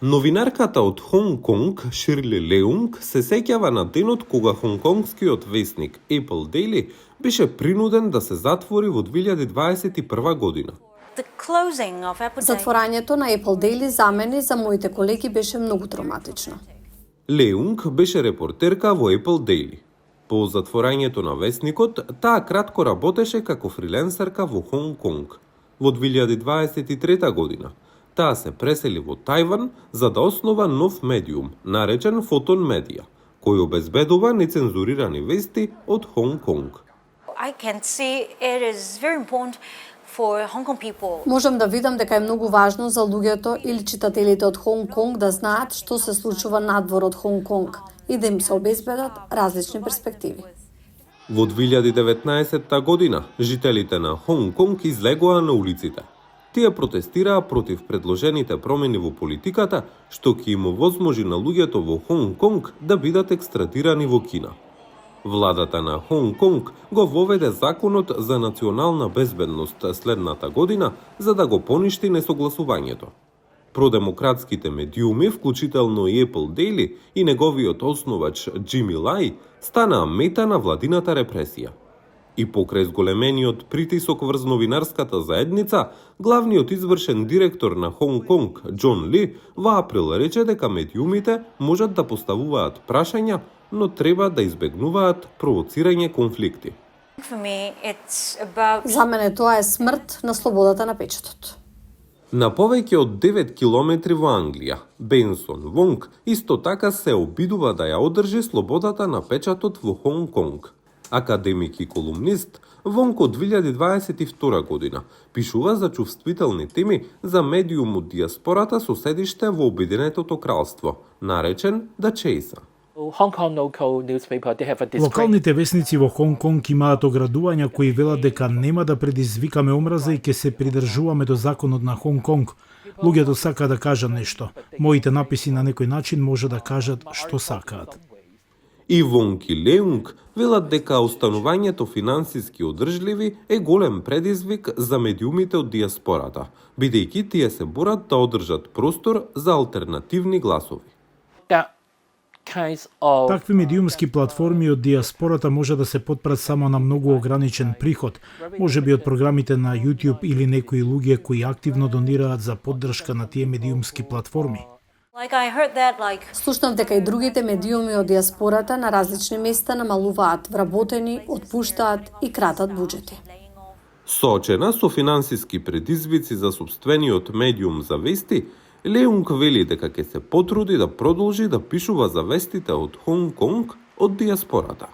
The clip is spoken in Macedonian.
Новинарката од Хонг Конг, Ширли Леунг, се сеќава на денот кога хонконгскиот весник Apple Daily беше принуден да се затвори во 2021 година. Затворањето на Apple Daily за мене и за моите колеги беше многу травматично. Леунг беше репортерка во Apple Daily. По затворањето на весникот, таа кратко работеше како фриленсерка во Хонг Конг. Во 2023 година, таа се пресели во Тајван за да основа нов медиум, наречен Фотон Медија, кој обезбедува нецензурирани вести од Хонг Конг. Можам да видам дека е многу важно за луѓето или читателите од Хонг Конг да знаат што се случува надвор од Хонг Конг и да им се обезбедат различни перспективи. Во 2019 година, жителите на Хонг Конг излегоа на улиците. Тие протестираа против предложените промени во политиката, што ќе им овозможи на луѓето во Хонг Конг да бидат екстрадирани во Кина. Владата на Хонг Конг го воведе законот за национална безбедност следната година за да го поништи несогласувањето. Продемократските медиуми, вклучително и Apple Daily и неговиот основач Джими Лај, станаа мета на владината репресија. И покрај зголемениот притисок врз новинарската заедница, главниот извршен директор на Хонг Конг, Џон Ли, во април рече дека медиумите можат да поставуваат прашања, но треба да избегнуваат провоцирање конфликти. За мене тоа е смрт на слободата на печатот. На повеќе од 9 километри во Англија, Бенсон Вонг исто така се обидува да ја одржи слободата на печатот во Хонг Конг. Академик и колумнист, Вонг од 2022 година пишува за чувствителни теми за медиум од диаспората со седиште во Обединетото кралство, наречен The Chaser. Локалните весници во Хонг Конг имаат оградувања кои велат дека нема да предизвикаме омраза и ќе се придржуваме до законот на Хонг Конг. Луѓето сакаат да кажат нешто. Моите написи на некој начин може да кажат што сакаат. И Вонг и Леунг велат дека останувањето финансиски одржливи е голем предизвик за медиумите од диаспората, бидејќи тие се борат да одржат простор за алтернативни гласови. Такви медиумски платформи од диаспората може да се потпрат само на многу ограничен приход, можеби од програмите на YouTube или некои луѓе кои активно донираат за поддршка на тие медиумски платформи. Слушнав дека и другите медиуми од диаспората на различни места намалуваат вработени, отпуштаат и кратат буџети. Соочена со финансиски предизвици за сопствениот медиум за вести, Леунг вели дека ќе се потруди да продолжи да пишува за вестите од Хонг Конг од диаспората.